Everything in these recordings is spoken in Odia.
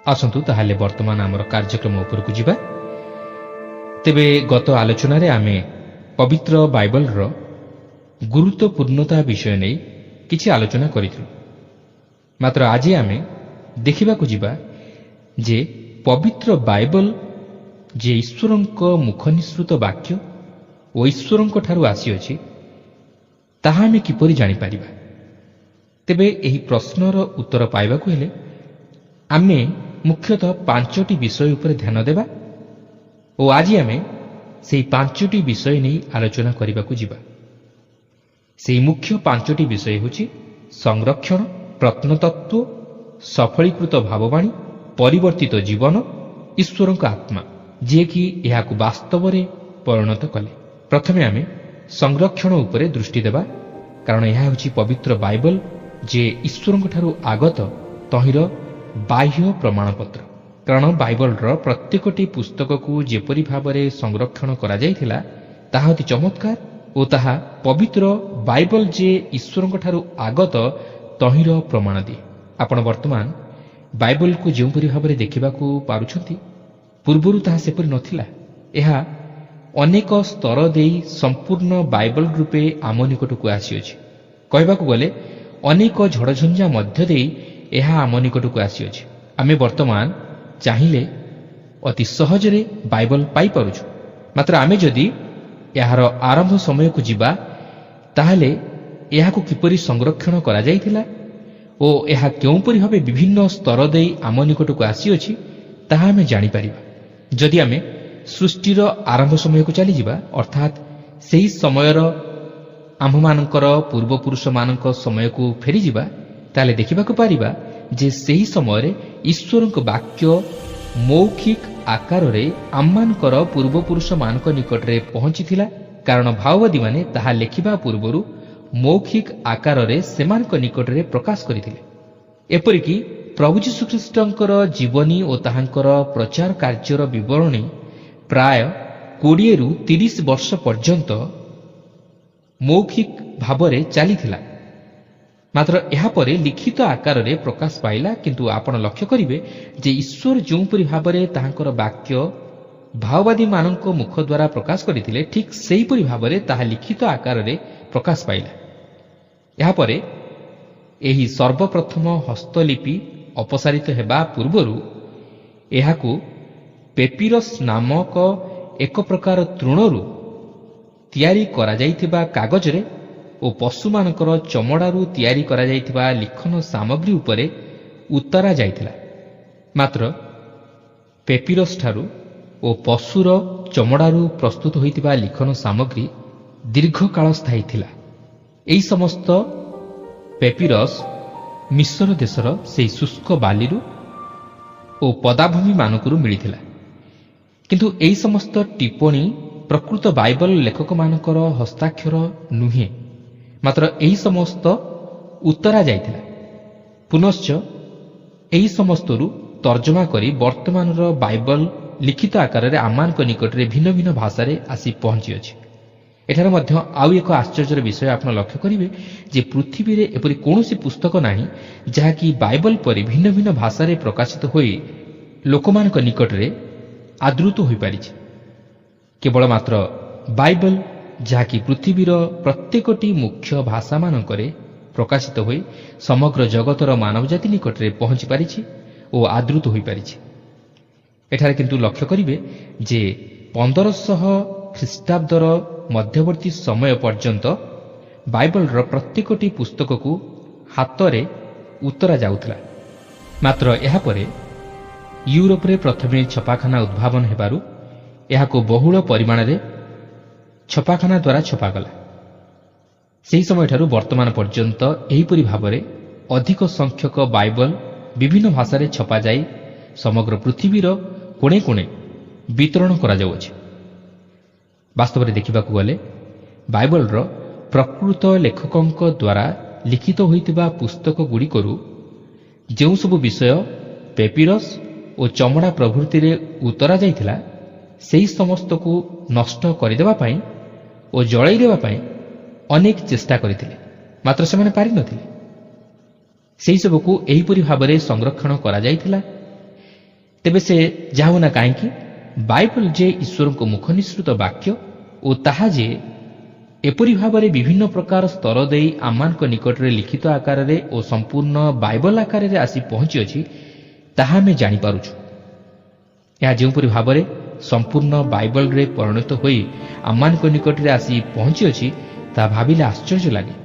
ଆସନ୍ତୁ ତାହେଲେ ବର୍ତ୍ତମାନ ଆମର କାର୍ଯ୍ୟକ୍ରମ ଉପରକୁ ଯିବା। ତେବେ ଗତ ଆଲୋଚନାରେ ଆମେ ପବିତ୍ର ବାଇବଲର ଗୁରୁତ୍ୱପୂର୍ଣ୍ଣତା ବିଷୟ ନେଇ କିଛି ଆଲୋଚନା କରିଥିଲୁ। ମାତ୍ର ଆଜି ଆମେ ଦେଖିବାକୁ ଯିବା ଯେ ପବିତ୍ର ବାଇବଲ ଯେ ଈଶ୍ୱରଙ୍କ ମୁଖ ନିଃସୃତ ବାକ୍ୟ ଓ ଈଶ୍ୱରଙ୍କଠାରୁ ଆସିଅଛି ତାହା ଆମେ କିପରି ଜାଣିପାରିବା। ତେବେ ଏହି ପ୍ରଶ୍ନର ଉତ୍ତର ପାଇବାକୁ ହେଲେ ଆମେ ମୁଖ୍ୟତଃ 5ଟି ବିଷୟ ଉପରେ ଧ୍ୟାନ ଦେବା ଓ ଆଜି ଆମେ ସେହି 5ଟି ବିଷୟ ନେଇ ଆଲୋଚନା କରିବାକୁ ଯିବା। ସେହି ମୁଖ୍ୟ 5ଟି ବିଷୟ ହେଉଛି ସଂରକ୍ଷଣ, ପ୍ରତ୍ନତତ୍ତ୍ୱ, ସଫଳୀକୃତ ଭାବବାଣୀ, ପରିବର୍ତ୍ତିତ ଜୀବନ, ଈଶ୍ୱରଙ୍କ ଆତ୍ମା ଯିଏକି ଏହାକୁ ବାସ୍ତବରେ ପରିଣତ କଲେ। ପ୍ରଥମେ ଆମେ ସଂରକ୍ଷଣ ଉପରେ ଦୃଷ୍ଟି ଦେବା, କାରଣ ଏହା ହେଉଛି ପବିତ୍ର ବାଇବଲ ଯେ ଈଶ୍ୱରଙ୍କଠାରୁ ଆଗତ ତହିଁର ବାହ୍ୟ ପ୍ରମାଣପତ୍ର। କାରଣ ବାଇବଲର ପ୍ରତ୍ୟେକଟି ପୁସ୍ତକକୁ ଯେପରି ଭାବରେ ସଂରକ୍ଷଣ କରାଯାଇଥିଲା ତାହା ଅତି ଚମତ୍କାର ଓ ତାହା ପବିତ୍ର ବାଇବଲ ଯେ ଈଶ୍ୱରଙ୍କଠାରୁ ଆଗତ ତହିଁର ପ୍ରମାଣ ଦିଏ। ଆପଣ ବର୍ତ୍ତମାନ ବାଇବଲକୁ ଯେଉଁପରି ଭାବରେ ଦେଖିବାକୁ ପାରୁଛନ୍ତି, ପୂର୍ବରୁ ତାହା ସେପରି ନଥିଲା। ଏହା ଅନେକ ସ୍ତର ଦେଇ ସମ୍ପୂର୍ଣ୍ଣ ବାଇବଲ ରୂପେ ଆମ ନିକଟକୁ ଆସିଅଛି। କହିବାକୁ ଗଲେ ଅନେକ ଝଡ଼ଝଞ୍ଜା ମଧ୍ୟ ଦେଇ ଏହା ଆମ ନିକଟକୁ ଆସିଅଛି। ଆମେ ବର୍ତ୍ତମାନ ଚାହିଁଲେ ଅତି ସହଜରେ ବାଇବଲ ପାଇପାରୁଛୁ। ମାତ୍ର ଆମେ ଯଦି ଏହାର ଆରମ୍ଭ ସମୟକୁ ଯିବା ତାହେଲେ ଏହାକୁ କିପରି ସଂରକ୍ଷଣ କରାଯାଇଥିଲା ଓ ଏହା କେଉଁପରି ଭାବେ ବିଭିନ୍ନ ସ୍ତର ଦେଇ ଆମ ନିକଟକୁ ଆସିଅଛି ତାହା ଆମେ ଜାଣିପାରିବା। ଯଦି ଆମେ ସୃଷ୍ଟିର ଆରମ୍ଭ ସମୟକୁ ଚାଲିଯିବା, ଅର୍ଥାତ୍ ସେହି ସମୟର ଆମ୍ଭମାନଙ୍କର ପୂର୍ବପୁରୁଷମାନଙ୍କ ସମୟକୁ ଫେରିଯିବା, ତାହେଲେ ଦେଖିବାକୁ ପାରିବା ଯେ ସେହି ସମୟରେ ଈଶ୍ୱରଙ୍କ ବାକ୍ୟ ମୌଖିକ ଆକାରରେ ଆମମାନଙ୍କର ପୂର୍ବପୁରୁଷମାନଙ୍କ ନିକଟରେ ପହଞ୍ଚିଥିଲା। କାରଣ ମାଓବାଦୀମାନେ ତାହା ଲେଖିବା ପୂର୍ବରୁ ମୌଖିକ ଆକାରରେ ସେମାନଙ୍କ ନିକଟରେ ପ୍ରକାଶ କରିଥିଲେ। ଏପରିକି ପ୍ରଭୁ ଯୀଶୁଖ୍ରୀଷ୍ଟଙ୍କର ଜୀବନୀ ଓ ତାହାଙ୍କର ପ୍ରଚାର କାର୍ଯ୍ୟର ବିବରଣୀ ପ୍ରାୟ 20ରୁ 30 ବର୍ଷ ପର୍ଯ୍ୟନ୍ତ ମୌଖିକ ଭାବରେ ଚାଲିଥିଲା। ମାତ୍ର ଏହାପରେ ଲିଖିତ ଆକାରରେ ପ୍ରକାଶ ପାଇଲା। କିନ୍ତୁ ଆପଣ ଲକ୍ଷ୍ୟ କରିବେ ଯେ ଈଶ୍ୱର ଯେଉଁପରି ଭାବରେ ତାହାଙ୍କର ବାକ୍ୟ ମାଓବାଦୀମାନଙ୍କ ମୁଖ ଦ୍ୱାରା ପ୍ରକାଶ କରିଥିଲେ, ଠିକ୍ ସେହିପରି ଭାବରେ ତାହା ଲିଖିତ ଆକାରରେ ପ୍ରକାଶ ପାଇଲା। ଏହାପରେ ଏହି ସର୍ବପ୍ରଥମ ହସ୍ତଲିପି ଅପସାରିତ ହେବା ପୂର୍ବରୁ ଏହାକୁ ପେପିରସ୍ ନାମକ ଏକ ପ୍ରକାର ତୃଣରୁ ତିଆରି କରାଯାଇଥିବା କାଗଜରେ ଓ ପଶୁମାନଙ୍କର ଚମଡ଼ାରୁ ତିଆରି କରାଯାଇଥିବା ଲିଖନ ସାମଗ୍ରୀ ଉପରେ ଉତ୍ତରା ଯାଇଥିଲା। ମାତ୍ର ପେପିରସ୍ ଠାରୁ ଓ ପଶୁର ଚମଡ଼ାରୁ ପ୍ରସ୍ତୁତ ହୋଇଥିବା ଲିଖନ ସାମଗ୍ରୀ ଦୀର୍ଘକାଳ ସ୍ଥାୟୀ ଥିଲା। ଏହି ସମସ୍ତ ପେପିରସ୍ ମିଶ୍ର ଦେଶର ସେହି ଶୁଷ୍କ ବାଲିରୁ ଓ ପଦାଭୂମିମାନଙ୍କରୁ ମିଳିଥିଲା। କିନ୍ତୁ ଏହି ସମସ୍ତ ଟିପ୍ପଣୀ ପ୍ରକୃତ ବାଇବଲ ଲେଖକମାନଙ୍କର ହସ୍ତାକ୍ଷର ନୁହେଁ, ମାତ୍ର ଏହି ସମସ୍ତ ଉତ୍ତରା ଯାଇଥିଲା। ପୁନଶ୍ଚ ଏହି ସମସ୍ତରୁ ତର୍ଜମା କରି ବର୍ତ୍ତମାନର ବାଇବଲ ଲିଖିତ ଆକାରରେ ଆମମାନଙ୍କ ନିକଟରେ ଭିନ୍ନ ଭିନ୍ନ ଭାଷାରେ ଆସି ପହଞ୍ଚିଅଛି। ଏଠାରେ ମଧ୍ୟ ଆଉ ଏକ ଆଶ୍ଚର୍ଯ୍ୟର ବିଷୟ ଆପଣ ଲକ୍ଷ୍ୟ କରିବେ ଯେ ପୃଥିବୀରେ ଏପରି କୌଣସି ପୁସ୍ତକ ନାହିଁ ଯାହାକି ବାଇବଲ ପରି ଭିନ୍ନ ଭିନ୍ନ ଭାଷାରେ ପ୍ରକାଶିତ ହୋଇ ଲୋକମାନଙ୍କ ନିକଟରେ ଆଦୃତ ହୋଇପାରିଛି। କେବଳ ମାତ୍ର ବାଇବଲ ଯାହାକି ପୃଥିବୀର ପ୍ରତ୍ୟେକଟି ମୁଖ୍ୟ ଭାଷାମାନଙ୍କରେ ପ୍ରକାଶିତ ହୋଇ ସମଗ୍ର ଜଗତର ମାନବଜାତି ନିକଟରେ ପହଞ୍ଚି ପାରିଛି ଓ ଆଦୃତ ହୋଇପାରିଛି। ଏଠାରେ କିନ୍ତୁ ଲକ୍ଷ୍ୟ କରିବେ ଯେ 1500 ଖ୍ରୀଷ୍ଟାବ୍ଦର ମଧ୍ୟବର୍ତ୍ତୀ ସମୟ ପର୍ଯ୍ୟନ୍ତ ବାଇବଲର ପ୍ରତ୍ୟେକଟି ପୁସ୍ତକକୁ ହାତରେ ଉତ୍ତରା ଯାଉଥିଲା। ମାତ୍ର ଏହାପରେ ୟୁରୋପରେ ପ୍ରଥମେ ଛପାଖାନା ଉଦ୍ଭାବନ ହେବାରୁ ଏହାକୁ ବହୁଳ ପରିମାଣରେ ଛପାଖାନା ଦ୍ୱାରା ଛପାଗଲା। ସେହି ସମୟଠାରୁ ବର୍ତ୍ତମାନ ପର୍ଯ୍ୟନ୍ତ ଏହିପରି ଭାବରେ ଅଧିକ ସଂଖ୍ୟକ ବାଇବଲ ବିଭିନ୍ନ ଭାଷାରେ ଛପାଯାଇ ସମଗ୍ର ପୃଥିବୀର କୋଣେ କୋଣେ ବିତରଣ କରାଯାଉଅଛି। ବାସ୍ତବରେ ଦେଖିବାକୁ ଗଲେ ବାଇବଲର ପ୍ରକୃତ ଲେଖକଙ୍କ ଦ୍ୱାରା ଲିଖିତ ହୋଇଥିବା ପୁସ୍ତକଗୁଡ଼ିକରୁ ଯେଉଁ ସବୁ ବିଷୟ ପେପିରସ୍ ଓ ଚମଡ଼ା ପ୍ରଭୃତିରେ ଉତ୍ତରା ଯାଇଥିଲା, ସେହି ସମସ୍ତକୁ ନଷ୍ଟ କରିଦେବା ପାଇଁ ଓ ଜଳାଇ ଦେବା ପାଇଁ ଅନେକ ଚେଷ୍ଟା କରିଥିଲେ, ମାତ୍ର ସେମାନେ ପାରିନଥିଲେ। ସେହିସବୁକୁ ଏହିପରି ଭାବରେ ସଂରକ୍ଷଣ କରାଯାଇଥିଲା ତେବେ ସେ ଯାଉନା କାହିଁକି ବାଇବଲ ଯେ ଈଶ୍ୱରଙ୍କ ମୁଖ ନିଃସୃତ ବାକ୍ୟ ଓ ତାହା ଯେ ଏପରି ଭାବରେ ବିଭିନ୍ନ ପ୍ରକାର ସ୍ତର ଦେଇ ଆମମାନଙ୍କ ନିକଟରେ ଲିଖିତ ଆକାରରେ ଓ ସମ୍ପୂର୍ଣ୍ଣ ବାଇବଲ ଆକାରରେ ଆସି ପହଞ୍ଚିଅଛି ତାହା ଆମେ ଜାଣିପାରୁଛୁ। ଏହା ଯେଉଁପରି ଭାବରେ ସମ୍ପୂର୍ଣ୍ଣ ବାଇବଲରେ ପରିଣତ ହୋଇ ଆମମାନଙ୍କ ନିକଟରେ ଆସି ପହଞ୍ଚିଅଛି ତାହା ଭାବିଲେ ଆଶ୍ଚର୍ଯ୍ୟ ଲାଗେ।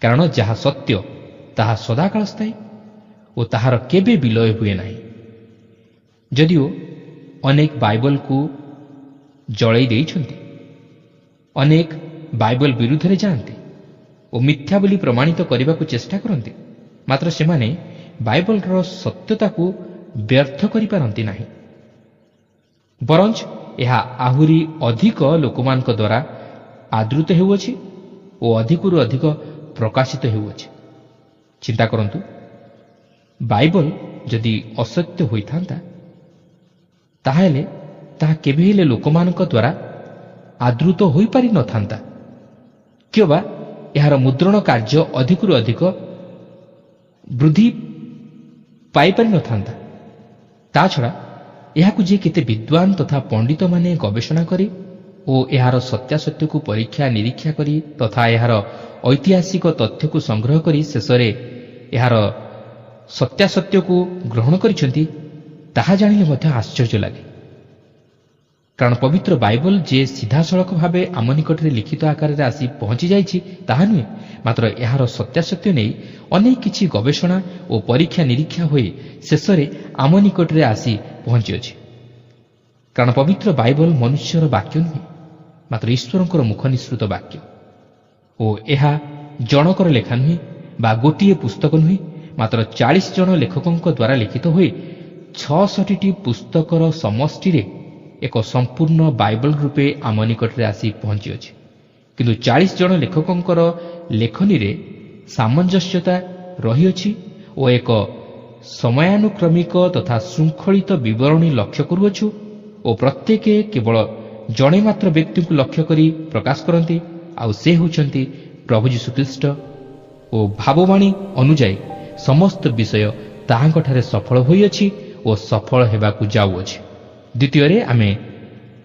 କାରଣ ଯାହା ସତ୍ୟ ତାହା ସଦାକାଳ ସ୍ଥାୟୀ ଓ ତାହାର କେବେ ବିଲୟ ହୁଏ ନାହିଁ। ଯଦିଓ ଅନେକ ବାଇବଲକୁ ଜଳେଇ ଦେଇଛନ୍ତି, ଅନେକ ବାଇବଲ ବିରୁଦ୍ଧରେ ଯାଆନ୍ତି ଓ ମିଥ୍ୟା ବୋଲି ପ୍ରମାଣିତ କରିବାକୁ ଚେଷ୍ଟା କରନ୍ତି, ମାତ୍ର ସେମାନେ ବାଇବଲର ସତ୍ୟତାକୁ ବ୍ୟର୍ଥ କରିପାରନ୍ତି ନାହିଁ। ବରଞ୍ଚ ଏହା ଆହୁରି ଅଧିକ ଲୋକମାନଙ୍କ ଦ୍ୱାରା ଆଦୃତ ହେଉଅଛି ଓ ଅଧିକରୁ ଅଧିକ ପ୍ରକାଶିତ ହେଉଅଛି। ଚିନ୍ତା କରନ୍ତୁ, ବାଇବଲ ଯଦି ଅସତ୍ୟ ହୋଇଥାନ୍ତା ତାହେଲେ ତାହା କେବେ ହେଲେ ଲୋକମାନଙ୍କ ଦ୍ୱାରା ଆଦୃତ ହୋଇପାରିନଥାନ୍ତା, କିମ୍ବା ଏହାର ମୁଦ୍ରଣ କାର୍ଯ୍ୟ ଅଧିକରୁ ଅଧିକ ବୃଦ୍ଧି ପାଇପାରିନଥାନ୍ତା। ତାଛଡ଼ା ଏହାକୁ ଯେ କେତେ ବିଦ୍ୱାନ ତଥା ପଣ୍ଡିତମାନେ ଗବେଷଣା କରି ଓ ଏହାର ସତ୍ୟାସତ୍ୟକୁ ପରୀକ୍ଷା ନିରୀକ୍ଷା କରି ତଥା ଏହାର ଐତିହାସିକ ତଥ୍ୟକୁ ସଂଗ୍ରହ କରି ଶେଷରେ ଏହାର ସତ୍ୟାସତ୍ୟକୁ ଗ୍ରହଣ କରିଛନ୍ତି, ତାହା ଜାଣିଲେ ମଧ୍ୟ ଆଶ୍ଚର୍ଯ୍ୟ ଲାଗେ। କାରଣ ପବିତ୍ର ବାଇବଲ ଯେ ସିଧାସଳଖ ଭାବେ ଆମ ନିକଟରେ ଲିଖିତ ଆକାରରେ ଆସି ପହଞ୍ଚି ଯାଇଛି ତାହା ନୁହେଁ, ମାତ୍ର ଏହାର ସତ୍ୟାସତ୍ୟ ନେଇ ଅନେକ କିଛି ଗବେଷଣା ଓ ପରୀକ୍ଷା ନିରୀକ୍ଷା ହୋଇ ଶେଷରେ ଆମ ନିକଟରେ ଆସି ପହଞ୍ଚିଅଛି। କାରଣ ପବିତ୍ର ବାଇବଲ ମନୁଷ୍ୟର ବାକ୍ୟ ନୁହେଁ, ମାତ୍ର ଈଶ୍ୱରଙ୍କର ମୁଖ ନିଃସୃତ ବାକ୍ୟ ଓ ଏହା ଜଣକର ଲେଖା ନୁହେଁ ବା ଗୋଟିଏ ପୁସ୍ତକ ନୁହେଁ, ମାତ୍ର 40 ଜଣ ଲେଖକଙ୍କ ଦ୍ୱାରା ଲିଖିତ ହୋଇ 66ଟି ପୁସ୍ତକର ସମଷ୍ଟିରେ ଏକ ସମ୍ପୂର୍ଣ୍ଣ ବାଇବଲ ରୂପେ ଆମ ନିକଟରେ ଆସି ପହଞ୍ଚିଅଛି। କିନ୍ତୁ 40 ଜଣ ଲେଖକଙ୍କର ଲେଖନୀରେ ସାମଞ୍ଜସ୍ୟତା ରହିଅଛି ଓ ଏକ ସମୟାନୁକ୍ରମିକ ତଥା ଶୃଙ୍ଖଳିତ ବିବରଣୀ ଲକ୍ଷ୍ୟ କରୁଅଛୁ ଓ ପ୍ରତ୍ୟେକ କେବଳ ଜଣେ ମାତ୍ର ବ୍ୟକ୍ତିଙ୍କୁ ଲକ୍ଷ୍ୟ କରି ପ୍ରକାଶ କରନ୍ତି, ଆଉ ସେ ହେଉଛନ୍ତି ପ୍ରଭୁ ଯୀଶୁଖ୍ରୀଷ୍ଟ ଓ ଭାବବାଣୀ ଅନୁଯାୟୀ ସମସ୍ତ ବିଷୟ ତାହାଙ୍କଠାରେ ସଫଳ ହୋଇଅଛି ଓ ସଫଳ ହେବାକୁ ଯାଉଅଛି। ଦ୍ୱିତୀୟରେ ଆମେ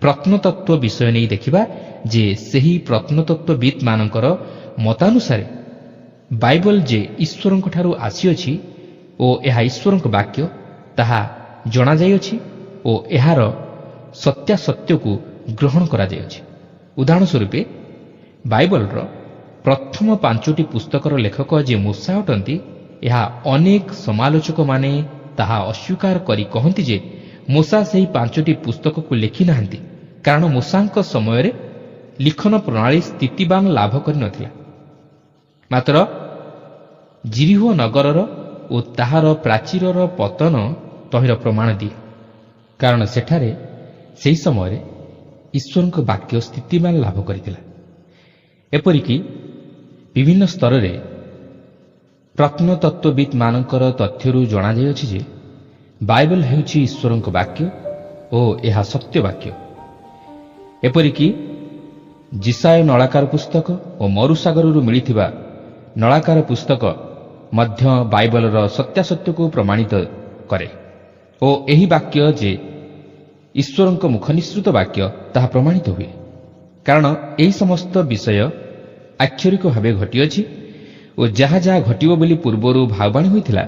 ପ୍ରତ୍ନତତ୍ତ୍ୱ ବିଷୟ ନେଇ ଦେଖିବା ଯେ ସେହି ପ୍ରତ୍ନତତ୍ତ୍ୱବିତ୍ମାନଙ୍କର ମତାନୁସାରେ ବାଇବଲ ଯେ ଈଶ୍ୱରଙ୍କଠାରୁ ଆସିଅଛି ଓ ଏହା ଈଶ୍ୱରଙ୍କ ବାକ୍ୟ ତାହା ଜଣାଯାଇଅଛି ଓ ଏହାର ସତ୍ୟାସତ୍ୟକୁ ଗ୍ରହଣ କରାଯାଇଅଛି। ଉଦାହରଣ ସ୍ୱରୂପେ ବାଇବଲର ପ୍ରଥମ 5ଟି ପୁସ୍ତକର ଲେଖକ ଯେ ମୂଷା ଅଟନ୍ତି, ଏହା ଅନେକ ସମାଲୋଚକମାନେ ତାହା ଅସ୍ୱୀକାର କରି କହନ୍ତି ଯେ ମୂଷା ସେହି 5ଟି ପୁସ୍ତକକୁ ଲେଖି ନାହାନ୍ତି, କାରଣ ମୂଷାଙ୍କ ସମୟରେ ଲିଖନ ପ୍ରଣାଳୀ ସ୍ଥିତିବାନ ଲାଭ କରିନଥିଲା। ମାତ୍ର ଜିରିହୋ ନଗରର ଓ ତାହାର ପ୍ରାଚୀରର ପତନ ତହିଁର ପ୍ରମାଣ ଦିଏ, କାରଣ ସେଠାରେ ସେହି ସମୟରେ ଈଶ୍ୱରଙ୍କ ବାକ୍ୟ ସ୍ଥିତିବାନ ଲାଭ କରିଥିଲା। ଏପରିକି ବିଭିନ୍ନ ସ୍ତରରେ ପ୍ରତ୍ନତତ୍ତ୍ୱବିତ୍ମାନଙ୍କର ତଥ୍ୟରୁ ଜଣାଯାଇଅଛି ଯେ ବାଇବଲ ହେଉଛି ଈଶ୍ୱରଙ୍କ ବାକ୍ୟ ଓ ଏହା ସତ୍ୟ ବାକ୍ୟ। ଏପରିକି ଜିସାୟ ନଳାକାର ପୁସ୍ତକ ଓ ମରୁସାଗରରୁ ମିଳିଥିବା ନଳାକାର ପୁସ୍ତକ ମଧ୍ୟ ବାଇବଲର ସତ୍ୟାସତ୍ୟକୁ ପ୍ରମାଣିତ କରେ ଓ ଏହି ବାକ୍ୟ ଯେ ଈଶ୍ୱରଙ୍କ ମୁଖ ନିଃସୃତ ବାକ୍ୟ ତାହା ପ୍ରମାଣିତ ହୁଏ, କାରଣ ଏହି ସମସ୍ତ ବିଷୟ ଆକ୍ଷରିକ ଭାବେ ଘଟିଅଛି ଓ ଯାହା ଯାହା ଘଟିବ ବୋଲି ପୂର୍ବରୁ ଭାବବାଣୀ ହୋଇଥିଲା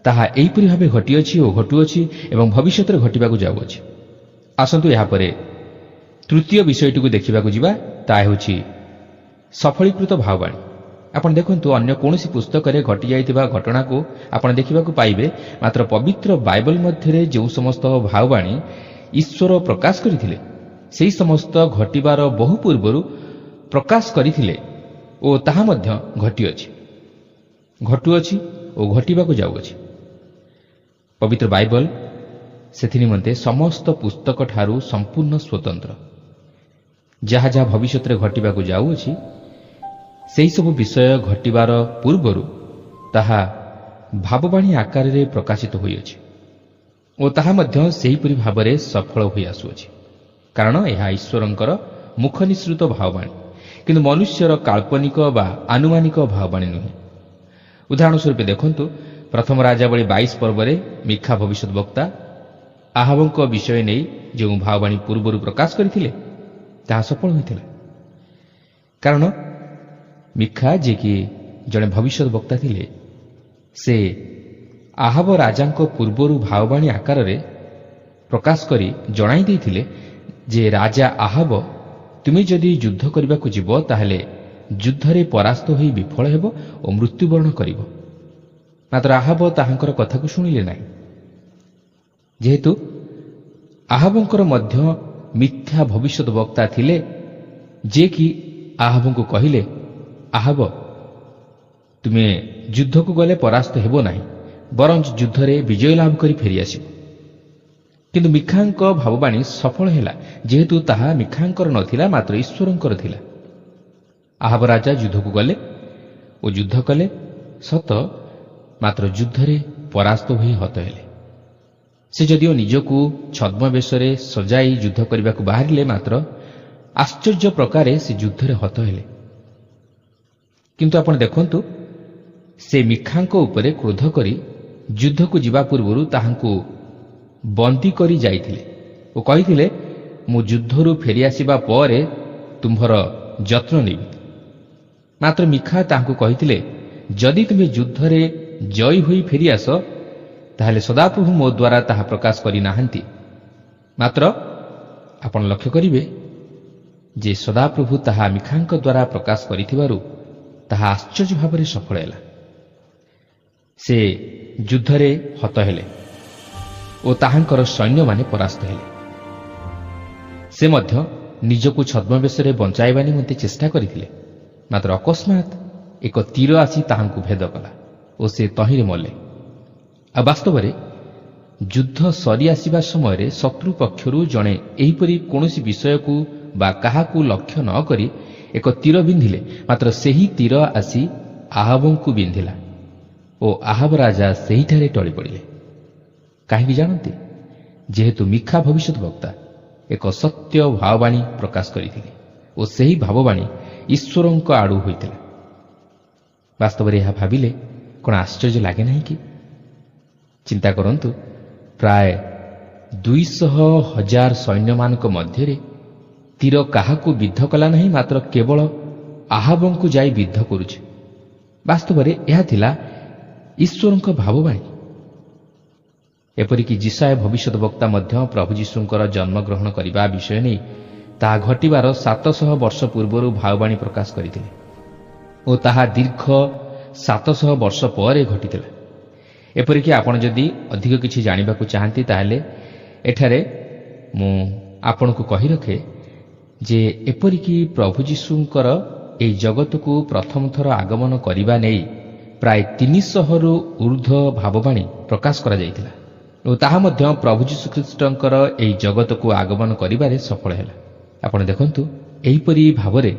ତାହା ଏହିପରି ଭାବେ ଘଟିଅଛି ଓ ଘଟୁଅଛି ଏବଂ ଭବିଷ୍ୟତରେ ଘଟିବାକୁ ଯାଉଅଛି। ଆସନ୍ତୁ ଏହାପରେ ତୃତୀୟ ବିଷୟଟିକୁ ଦେଖିବାକୁ ଯିବା, ତାହା ହେଉଛି ସଫଳୀକୃତ ଭାବବାଣୀ। ଆପଣ ଦେଖନ୍ତୁ, ଅନ୍ୟ କୌଣସି ପୁସ୍ତକରେ ଘଟିଯାଇଥିବା ଘଟଣାକୁ ଆପଣ ଦେଖିବାକୁ ପାଇବେ, ମାତ୍ର ପବିତ୍ର ବାଇବଲ ମଧ୍ୟରେ ଯେଉଁ ସମସ୍ତ ଭାବବାଣୀ ଈଶ୍ୱର ପ୍ରକାଶ କରିଥିଲେ ସେହି ସମସ୍ତ ଘଟିବାର ବହୁ ପୂର୍ବରୁ ପ୍ରକାଶ କରିଥିଲେ ଓ ତାହା ମଧ୍ୟ ଘଟିଅଛି, ଘଟୁଅଛି ଓ ଘଟିବାକୁ ଯାଉଅଛି। ପବିତ୍ର ବାଇବଲ ସେଥିନିମନ୍ତେ ସମସ୍ତ ପୁସ୍ତକଠାରୁ ସମ୍ପୂର୍ଣ୍ଣ ସ୍ୱତନ୍ତ୍ର। ଯାହା ଯାହା ଭବିଷ୍ୟତରେ ଘଟିବାକୁ ଯାଉଅଛି ସେହିସବୁ ବିଷୟ ଘଟିବାର ପୂର୍ବରୁ ତାହା ଭାବବାଣୀ ଆକାରରେ ପ୍ରକାଶିତ ହୋଇଅଛି ଓ ତାହା ମଧ୍ୟ ସେହିପରି ଭାବରେ ସଫଳ ହୋଇ ଆସୁଅଛି, କାରଣ ଏହା ଈଶ୍ୱରଙ୍କର ମୁଖ ନିଃସୃତ ଭାବବାଣୀ, କିନ୍ତୁ ମନୁଷ୍ୟର କାଳ୍ପନିକ ବା ଆନୁମାନିକ ଭାବବାଣୀ ନୁହେଁ। ଉଦାହରଣ ସ୍ୱରୂପ ଦେଖନ୍ତୁ, ପ୍ରଥମ ରାଜାବଳୀ 22 ପର୍ବରେ ମିଖା ଭବିଷ୍ୟତ ବକ୍ତା ଆହାବଙ୍କ ବିଷୟ ନେଇ ଯେଉଁ ଭାବବାଣୀ ପୂର୍ବରୁ ପ୍ରକାଶ କରିଥିଲେ ତାହା ସଫଳ ହୋଇଥିଲା। କାରଣ ମିଖା ଯିଏକି ଜଣେ ଭବିଷ୍ୟତ ବକ୍ତା ଥିଲେ, ସେ ଆହାବ ରାଜାଙ୍କ ପୂର୍ବରୁ ଭାବବାଣୀ ଆକାରରେ ପ୍ରକାଶ କରି ଜଣାଇ ଦେଇଥିଲେ ଯେ ରାଜା ଆହାବ, ତୁମେ ଯଦି ଯୁଦ୍ଧ କରିବାକୁ ଯିବ ତାହେଲେ ଯୁଦ୍ଧରେ ପରାସ୍ତ ହୋଇ ବିଫଳ ହେବ ଓ ମୃତ୍ୟୁବରଣ କରିବ। ମାତ୍ର ଆହାବ ତାହାଙ୍କର କଥାକୁ ଶୁଣିଲେ ନାହିଁ। ଯେହେତୁ ଆହାବଙ୍କର ମଧ୍ୟ ମିଥ୍ୟା ଭବିଷ୍ୟତ ବକ୍ତା ଥିଲେ, ଯିଏକି ଆହାବଙ୍କୁ କହିଲେ, ଆହାବ, ତୁମେ ଯୁଦ୍ଧକୁ ଗଲେ ପରାସ୍ତ ହେବ ନାହିଁ, ବରଂ ଯୁଦ୍ଧରେ ବିଜୟ ଲାଭ କରି ଫେରିଆସିବ। କିନ୍ତୁ ମିଖାଙ୍କ ଭାବବାଣୀ ସଫଳ ହେଲା, ଯେହେତୁ ତାହା ମିଖାଙ୍କର ନଥିଲା, ମାତ୍ର ଈଶ୍ୱରଙ୍କର ଥିଲା। ଆହାବ ରାଜା ଯୁଦ୍ଧକୁ ଗଲେ ଓ ଯୁଦ୍ଧ କଲେ ସତ, ମାତ୍ର ଯୁଦ୍ଧରେ ପରାସ୍ତ ହୋଇ ହତ ହେଲେ। ସେ ଯଦିଓ ନିଜକୁ ଛଦ୍ମବେଶରେ ସଜାଇ ଯୁଦ୍ଧ କରିବାକୁ ବାହାରିଲେ, ମାତ୍ର ଆଶ୍ଚର୍ଯ୍ୟ ପ୍ରକାରେ ସେ ଯୁଦ୍ଧରେ ହତ ହେଲେ। କିନ୍ତୁ ଆପଣ ଦେଖନ୍ତୁ, ସେ ମିଖାଙ୍କ ଉପରେ କ୍ରୋଧ କରି ଯୁଦ୍ଧକୁ ଯିବା ପୂର୍ବରୁ ତାହାଙ୍କୁ ବନ୍ଦୀ କରି ଯାଇଥିଲେ ଓ କହିଥିଲେ, ମୁଁ ଯୁଦ୍ଧରୁ ଫେରିଆସିବା ପରେ ତୁମ୍ଭର ଯତ୍ନ ନେବି। ମାତ୍ର ମିଖା ତାହାଙ୍କୁ କହିଥିଲେ, ଯଦି ତୁମେ ଯୁଦ୍ଧରେ ଜୟୀ ହୋଇ ଫେରିଆସ, ତାହେଲେ ସଦାପ୍ରଭୁ ମୋ ଦ୍ୱାରା ତାହା ପ୍ରକାଶ କରିନାହାନ୍ତି। ମାତ୍ର ଆପଣ ଲକ୍ଷ୍ୟ କରିବେ ଯେ ସଦାପ୍ରଭୁ ତାହା ମିଖାଙ୍କ ଦ୍ୱାରା ପ୍ରକାଶ କରିଥିବାରୁ ତାହା ଆଶ୍ଚର୍ଯ୍ୟ ଭାବରେ ସଫଳ ହେଲା। ସେ ଯୁଦ୍ଧରେ ହତ ହେଲେ ଓ ତାହାଙ୍କର ସୈନ୍ୟମାନେ ପରାସ୍ତ ହେଲେ। ସେ ମଧ୍ୟ ନିଜକୁ ଛଦ୍ମବେଶରେ ବଞ୍ଚାଇବା ନିମନ୍ତେ ଚେଷ୍ଟା କରିଥିଲେ, ମାତ୍ର ଅକସ୍ମାତ୍ ଏକ ତୀର ଆସି ତାହାଙ୍କୁ ଭେଦ କଲା ଓ ସେ ତହିଁରେ ମଲେ। ଆଉ ବାସ୍ତବରେ ଯୁଦ୍ଧ ସରିଆସିବା ସମୟରେ ଶତ୍ରୁ ପକ୍ଷରୁ ଜଣେ ଏହିପରି କୌଣସି ବିଷୟକୁ ବା କାହାକୁ ଲକ୍ଷ୍ୟ ନ କରି ଏକ ତୀର ବିନ୍ଧିଲେ, ମାତ୍ର ସେହି ତୀର ଆସି ଆହାବଙ୍କୁ ବିନ୍ଧିଲା ଓ ଆହାବ ରାଜା ସେହିଠାରେ ଟଳି ପଡ଼ିଲେ। କାହିଁକି ଜାଣନ୍ତି? ଯେହେତୁ ମିଖା ଭବିଷ୍ୟତ ବକ୍ତା ଏକ ସତ୍ୟ ଭାବବାଣୀ ପ୍ରକାଶ କରିଥିଲେ ଓ ସେହି ଭାବବାଣୀ ଈଶ୍ୱରଙ୍କ ଆଡ଼ୁ ହୋଇଥିଲା। ବାସ୍ତବରେ ଏହା ଭାବିଲେ କ'ଣ ଆଶ୍ଚର୍ଯ୍ୟ ଲାଗେ ନାହିଁ କି? ଚିନ୍ତା କରନ୍ତୁ, ପ୍ରାୟ 200,000 ସୈନ୍ୟମାନଙ୍କ ମଧ୍ୟରେ ତୀର କାହାକୁ ବିଦ୍ଧ କଲା ନାହିଁ, ମାତ୍ର କେବଳ ଆହାବଙ୍କୁ ଯାଇ ବିଦ୍ଧ କରୁଛି। ବାସ୍ତବରେ ଏହା ଥିଲା ଈଶ୍ୱରଙ୍କ ଭାବବାଣୀ। ଏପରିକି ଯିଶାୟ ଭବିଷ୍ୟତ ବକ୍ତା ମଧ୍ୟ ପ୍ରଭୁ ଯୀଶୁଙ୍କର ଜନ୍ମଗ୍ରହଣ କରିବା ବିଷୟ ନେଇ ତାହା ଘଟିବାର 700 ବର୍ଷ ପୂର୍ବରୁ ଭାବବାଣୀ ପ୍ରକାଶ କରିଥିଲେ ଓ ତାହା ଦୀର୍ଘ 700 ବର୍ଷ ପରେ ଘଟିଥିଲା। ଏପରିକି ଆପଣ ଯଦି ଅଧିକ କିଛି ଜାଣିବାକୁ ଚାହାନ୍ତି, ତାହେଲେ ଏଠାରେ ମୁଁ ଆପଣଙ୍କୁ କହି ରଖେ ଯେ ଏପରିକି ପ୍ରଭୁ ଯୀଶୁଙ୍କର ଏହି ଜଗତକୁ ପ୍ରଥମ ଥର ଆଗମନ କରିବା ନେଇ ପ୍ରାୟ 300ରୁ ଉର୍ଦ୍ଧ୍ୱ ଭାବବାଣୀ ପ୍ରକାଶ କରାଯାଇଥିଲା ଓ ତାହା ମଧ୍ୟ ପ୍ରଭୁ ଯୀଶୁଖ୍ରୀଷ୍ଟଙ୍କର ଏହି ଜଗତକୁ ଆଗମନ କରିବାରେ ସଫଳ ହେଲା। ଆପଣ ଦେଖନ୍ତୁ, ଏହିପରି ଭାବରେ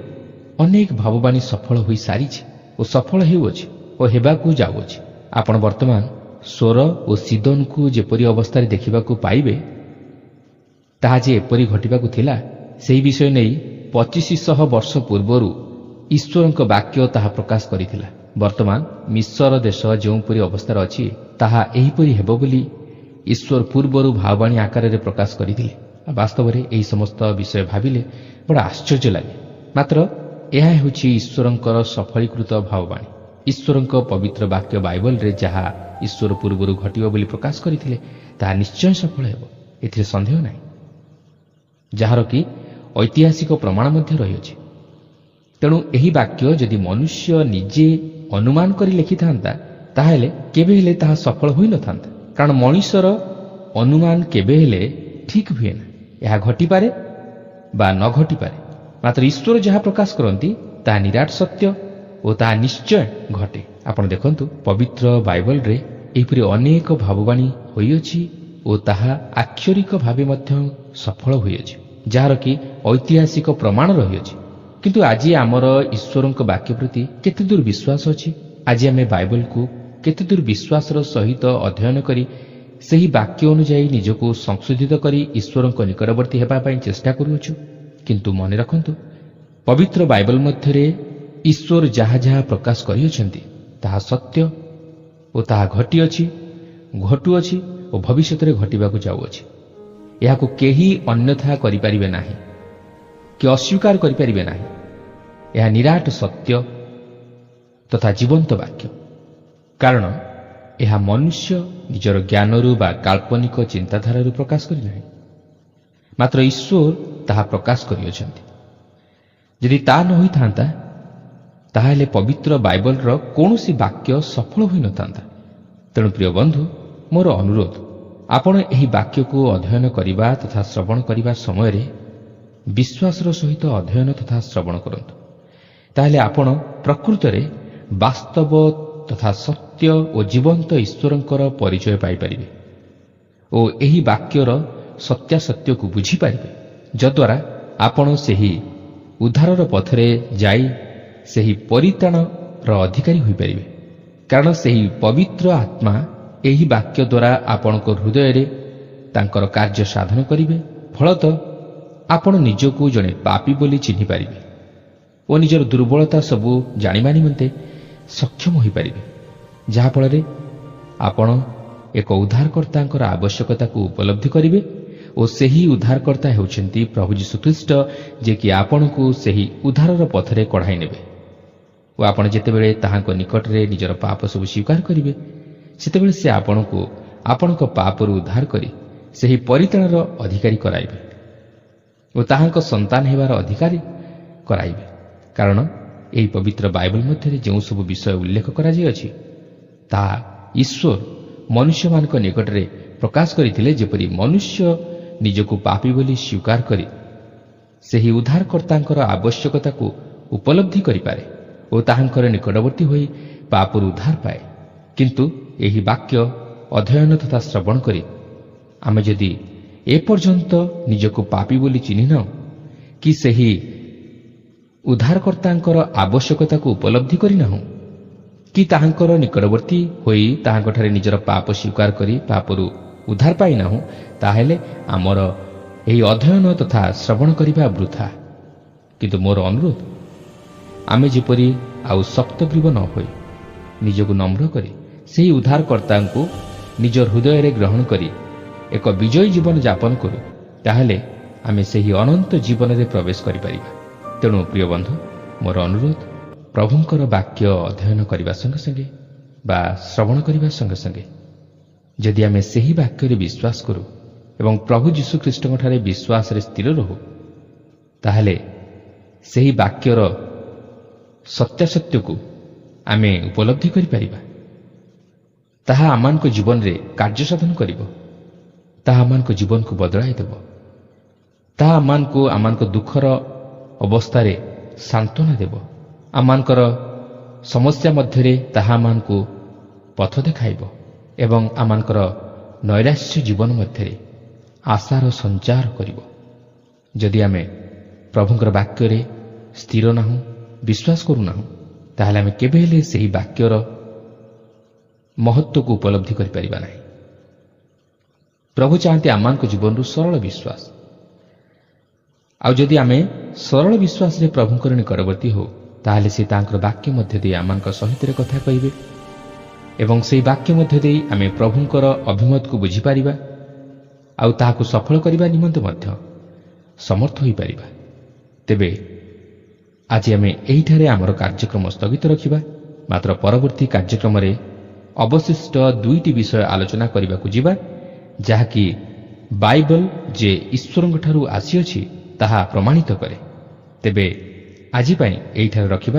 ଅନେକ ଭାବବାଣୀ ସଫଳ ହୋଇସାରିଛି ଓ ସଫଳ ହେଉଅଛି ଓ ହେବାକୁ ଯାଉଅଛି। ଆପଣ ବର୍ତ୍ତମାନ ସୋର ଓ ସିଦୋନକୁ ଯେପରି ଅବସ୍ଥାରେ ଦେଖିବାକୁ ପାଇବେ, ତାହା ଯେ ଏପରି ଘଟିବାକୁ ଥିଲା, ସେହି ବିଷୟ ନେଇ 2500 ବର୍ଷ ପୂର୍ବରୁ ଈଶ୍ୱରଙ୍କ ବାକ୍ୟ ତାହା ପ୍ରକାଶ କରିଥିଲା। ବର୍ତ୍ତମାନ ମିଶ୍ର ଦେଶ ଯେଉଁପରି ଅବସ୍ଥାରେ ଅଛି, ତାହା ଏହିପରି ହେବ ବୋଲି ଈଶ୍ୱର ପୂର୍ବରୁ ଭାବବାଣୀ ଆକାରରେ ପ୍ରକାଶ କରିଥିଲେ। ବାସ୍ତବରେ ଏହି ସମସ୍ତ ବିଷୟ ଭାବିଲେ ବଡ଼ ଆଶ୍ଚର୍ଯ୍ୟ ଲାଗେ। ମାତ୍ର ଏହା ହେଉଛି ଈଶ୍ୱରଙ୍କର ସଫଳୀକୃତ ଭାବବାଣୀ। ଈଶ୍ୱରଙ୍କ ପବିତ୍ର ବାକ୍ୟ ବାଇବଲରେ ଯାହା ଈଶ୍ୱର ପୂର୍ବରୁ ଘଟିବ ବୋଲି ପ୍ରକାଶ କରିଥିଲେ, ତାହା ନିଶ୍ଚୟ ସଫଳ ହେବ, ଏଥିରେ ସନ୍ଦେହ ନାହିଁ। ଯାହାର କି ଐତିହାସିକ ପ୍ରମାଣ ମଧ୍ୟ ରହିଅଛି। ତେଣୁ ଏହି ବାକ୍ୟ ଯଦି ମନୁଷ୍ୟ ନିଜେ ଅନୁମାନ କରି ଲେଖିଥାନ୍ତା, ତାହେଲେ କେବେ ହେଲେ ତାହା ସଫଳ ହୋଇନଥାନ୍ତା। କାରଣ ମଣିଷର ଅନୁମାନ କେବେ ହେଲେ ଠିକ୍ ହୁଏ ନା। ଏହା ଘଟିପାରେ ବା ନ ଘଟିପାରେ, ମାତ୍ର ଈଶ୍ୱର ଯାହା ପ୍ରକାଶ କରନ୍ତି ତାହା ନିରାଟ ସତ୍ୟ ଓ ତାହା ନିଶ୍ଚୟ ଘଟେ। ଆପଣ ଦେଖନ୍ତୁ, ପବିତ୍ର ବାଇବଲରେ ଏହିପରି ଅନେକ ଭାବବାଣୀ ହୋଇଅଛି ଓ ତାହା ଆକ୍ଷରିକ ଭାବେ ମଧ୍ୟ ସଫଳ ହୋଇଅଛି, ଯାହାର କି ଐତିହାସିକ ପ୍ରମାଣ ରହିଅଛି। କିନ୍ତୁ ଆଜି ଆମର ଈଶ୍ୱରଙ୍କ ବାକ୍ୟ ପ୍ରତି କେତେ ଦୂର ବିଶ୍ୱାସ ଅଛି? ଆଜି ଆମେ ବାଇବଲକୁ କେତେ ଦୂର ବିଶ୍ୱାସର ସହିତ ଅଧ୍ୟୟନ କରି ସେହି ବାକ୍ୟ ଅନୁଯାୟୀ ନିଜକୁ ସଂଶୋଧିତ କରି ଈଶ୍ୱରଙ୍କ ନିକଟବର୍ତ୍ତୀ ହେବା ପାଇଁ ଚେଷ୍ଟା କରୁଅଛୁ? କିନ୍ତୁ ମନେ ରଖନ୍ତୁ, ପବିତ୍ର ବାଇବଲ ମଧ୍ୟରେ ଈଶ୍ୱର ଯାହା ଯାହା ପ୍ରକାଶ କରିଅଛନ୍ତି ତାହା ସତ୍ୟ ଓ ତାହା ଘଟିଅଛି, ଘଟୁଅଛି ଓ ଭବିଷ୍ୟତରେ ଘଟିବାକୁ ଯାଉଅଛି। ଏହାକୁ କେହି ଅନ୍ୟଥା କରିପାରିବେ ନାହିଁ କି ଅସ୍ୱୀକାର କରିପାରିବେ ନାହିଁ। ଏହା ନିରାଟ ସତ୍ୟ ତଥା ଜୀବନ୍ତ ବାକ୍ୟ, କାରଣ ଏହା ମନୁଷ୍ୟ ନିଜର ଜ୍ଞାନରୁ ବା କାଳ୍ପନିକ ଚିନ୍ତାଧାରାରୁ ପ୍ରକାଶ କରିନାହିଁ, ମାତ୍ର ଈଶ୍ୱର ତାହା ପ୍ରକାଶ କରିଅଛନ୍ତି। ଯଦି ତାହା ନ ହୋଇଥାନ୍ତା ତାହେଲେ ପବିତ୍ର ବାଇବଲର କୌଣସି ବାକ୍ୟ ସଫଳ ହୋଇନଥାନ୍ତା। ତେଣୁ ପ୍ରିୟ ବନ୍ଧୁ, ମୋର ଅନୁରୋଧ, ଆପଣ ଏହି ବାକ୍ୟକୁ ଅଧ୍ୟୟନ କରିବା ତଥା ଶ୍ରବଣ କରିବା ସମୟରେ ବିଶ୍ୱାସର ସହିତ ଅଧ୍ୟୟନ ତଥା ଶ୍ରବଣ କରନ୍ତୁ। ତାହେଲେ ଆପଣ ପ୍ରକୃତରେ ବାସ୍ତବ ତଥା ସତ୍ୟ ଓ ଜୀବନ୍ତ ଈଶ୍ୱରଙ୍କର ପରିଚୟ ପାଇପାରିବେ ଓ ଏହି ବାକ୍ୟର ସତ୍ୟାସତ୍ୟକୁ ବୁଝିପାରିବେ, ଯଦ୍ୱାରା ଆପଣ ସେହି ଉଦ୍ଧାରର ପଥରେ ଯାଇ ସେହି ପରିତ୍ରାଣର ଅଧିକାରୀ ହୋଇପାରିବେ। କାରଣ ସେହି ପବିତ୍ର ଆତ୍ମା ଏହି ବାକ୍ୟ ଦ୍ୱାରା ଆପଣଙ୍କ ହୃଦୟରେ ତାଙ୍କର କାର୍ଯ୍ୟ ସାଧନ କରିବେ। ଫଳତଃ ଆପଣ ନିଜକୁ ଜଣେ ପାପୀ ବୋଲି ଚିହ୍ନିପାରିବେ ଓ ନିଜର ଦୁର୍ବଳତା ସବୁ ଜାଣିବା ନିମନ୍ତେ ସକ୍ଷମ ହୋଇପାରିବେ, ଯାହାଫଳରେ ଆପଣ ଏକ ଉଦ୍ଧାରକର୍ତ୍ତାଙ୍କର ଆବଶ୍ୟକତାକୁ ଉପଲବ୍ଧି କରିବେ ଓ ସେହି ଉଦ୍ଧାରକର୍ତ୍ତା ହେଉଛନ୍ତି ପ୍ରଭୁ ଯୀଶୁଖ୍ରୀଷ୍ଟ, ଯିଏକି ଆପଣଙ୍କୁ ସେହି ଉଦ୍ଧାରର ପଥରେ କଢ଼ାଇ ନେବେ। ଓ ଆପଣ ଯେତେବେଳେ ତାହାଙ୍କ ନିକଟରେ ନିଜର ପାପ ସବୁ ସ୍ୱୀକାର କରିବେ, ସେତେବେଳେ ସେ ଆପଣଙ୍କୁ ଆପଣଙ୍କ ପାପରୁ ଉଦ୍ଧାର କରି ସେହି ପରିତ୍ରାଣର ଅଧିକାରୀ କରାଇବେ ଓ ତାହାଙ୍କ ସନ୍ତାନ ହେବାର ଅଧିକାରୀ କରାଇବେ। କାରଣ ଏହି ପବିତ୍ର ବାଇବଲ ମଧ୍ୟରେ ଯେଉଁ ସବୁ ବିଷୟ ଉଲ୍ଲେଖ କରାଯାଇଅଛି, ତାହା ଈଶ୍ୱର ମନୁଷ୍ୟମାନଙ୍କ ନିକଟରେ ପ୍ରକାଶ କରିଥିଲେ, ଯେପରି ମନୁଷ୍ୟ ନିଜକୁ ପାପୀ ବୋଲି ସ୍ୱୀକାର କରି ସେହି ଉଦ୍ଧାରକର୍ତ୍ତାଙ୍କର ଆବଶ୍ୟକତାକୁ ଉପଲବ୍ଧି କରିପାରେ ଓ ତାହାଙ୍କର ନିକଟବର୍ତ୍ତୀ ହୋଇ ପାପରୁ ଉଦ୍ଧାର ପାଏ। କିନ୍ତୁ ଏହି ବାକ୍ୟ ଅଧ୍ୟୟନ ତଥା ଶ୍ରବଣ କରି ଆମେ ଯଦି ଏପର୍ଯ୍ୟନ୍ତ ନିଜକୁ ପାପୀ ବୋଲି ଚିହ୍ନିନାହୁଁ କି ସେହି ଉଦ୍ଧାରକର୍ତ୍ତାଙ୍କର ଆବଶ୍ୟକତାକୁ ଉପଲବ୍ଧି କରିନାହୁଁ କି ତାହାଙ୍କର ନିକଟବର୍ତ୍ତୀ ହୋଇ ତାହାଙ୍କଠାରେ ନିଜର ପାପ ସ୍ୱୀକାର କରି ପାପରୁ ଉଦ୍ଧାର ପାଇନାହୁଁ, ତାହେଲେ ଆମର ଏହି ଅଧ୍ୟୟନ ତଥା ଶ୍ରବଣ କରିବା ବୃଥା। କିନ୍ତୁ ମୋର ଅନୁରୋଧ, ଆମେ ଯେପରି ଆଉ ଶକ୍ତଗ୍ରୀବ ନ ହୋଇ ନିଜକୁ ନମ୍ର କରି ସେହି ଉଦ୍ଧାରକର୍ତ୍ତାଙ୍କୁ ନିଜ ହୃଦୟରେ ଗ୍ରହଣ କରି ଏକ ବିଜୟୀ ଜୀବନ ଯାପନ କରୁ, ତାହେଲେ ଆମେ ସେହି ଅନନ୍ତ ଜୀବନରେ ପ୍ରବେଶ କରିପାରିବା। ତେଣୁ ପ୍ରିୟ ବନ୍ଧୁ, ମୋର ଅନୁରୋଧ, ପ୍ରଭୁଙ୍କର ବାକ୍ୟ ଅଧ୍ୟୟନ କରିବା ସଙ୍ଗେ ସଙ୍ଗେ ବା ଶ୍ରବଣ କରିବା ସଙ୍ଗେ ସଙ୍ଗେ ଯଦି ଆମେ ସେହି ବାକ୍ୟରେ ବିଶ୍ୱାସ କରୁ ଏବଂ ପ୍ରଭୁ ଯୀଶୁଖ୍ରୀଷ୍ଟଙ୍କଠାରେ ବିଶ୍ୱାସରେ ସ୍ଥିର ରହୁ, ତାହେଲେ ସେହି ବାକ୍ୟର ସତ୍ୟାସତ୍ୟକୁ ଆମେ ଉପଲବ୍ଧି କରିପାରିବା। ତାହା ଆମମାନଙ୍କ ଜୀବନରେ କାର୍ଯ୍ୟ ସାଧନ କରିବ, ତାହା ଆମମାନଙ୍କ ଜୀବନକୁ ବଦଳାଇ ଦେବ, ତାହା ଆମମାନଙ୍କ ଦୁଃଖର ଅବସ୍ଥାରେ ସାନ୍ତ୍ୱନା ଦେବ, ଆମମାନଙ୍କର ସମସ୍ୟା ମଧ୍ୟରେ ତାହା ଆମମାନଙ୍କୁ ପଥ ଦେଖାଇବ ଏବଂ ଆମମାନଙ୍କର ନୈରାଶ୍ୟ ଜୀବନ ମଧ୍ୟରେ ଆଶାର ସଞ୍ଚାର କରିବ। ଯଦି ଆମେ ପ୍ରଭୁଙ୍କର ବାକ୍ୟରେ ସ୍ଥିର ନାହୁଁ, ବିଶ୍ୱାସ କରୁନାହୁଁ, ତାହେଲେ ଆମେ କେବେ ହେଲେ ସେହି ବାକ୍ୟର ମହତ୍ତ୍ୱକୁ ଉପଲବ୍ଧି କରିପାରିବା ନାହିଁ। ପ୍ରଭୁ ଚାହାନ୍ତି ଆମମାନଙ୍କ ଜୀବନରୁ ସରଳ ବିଶ୍ୱାସ। ଆଉ ଯଦି ଆମେ ସରଳ ବିଶ୍ୱାସରେ ପ୍ରଭୁଙ୍କର ନିକଟବର୍ତ୍ତୀ ହେଉ, ତାହେଲେ ସେ ତାଙ୍କର ବାକ୍ୟ ମଧ୍ୟ ଦେଇ ଆମମାନଙ୍କ ସହିତ କଥା କହିବେ ଏବଂ ସେହି ବାକ୍ୟ ମଧ୍ୟ ଦେଇ ଆମେ ପ୍ରଭୁଙ୍କର ଅଭିମତକୁ ବୁଝିପାରିବା ଆଉ ତାହାକୁ ସଫଳ କରିବା ନିମନ୍ତେ ମଧ୍ୟ ସମର୍ଥ ହୋଇପାରିବା। ତେବେ ଆଜି ଆମେ ଏହିଠାରେ ଆମର କାର୍ଯ୍ୟକ୍ରମ ସ୍ଥଗିତ ରଖିବା, ମାତ୍ର ପରବର୍ତ୍ତୀ କାର୍ଯ୍ୟକ୍ରମରେ ଅବଶିଷ୍ଟ 2ଟି ବିଷୟ ଆଲୋଚନା କରିବାକୁ ଯିବା, ଯାହାକି ବାଇବଲ ଯେ ଈଶ୍ୱରଙ୍କଠାରୁ ଆସିଅଛି ତାହା ପ୍ରମାଣିତ କରେ। ତେବେ ଆଜି ପାଇଁ ଏହିଠାରେ ରଖିବା।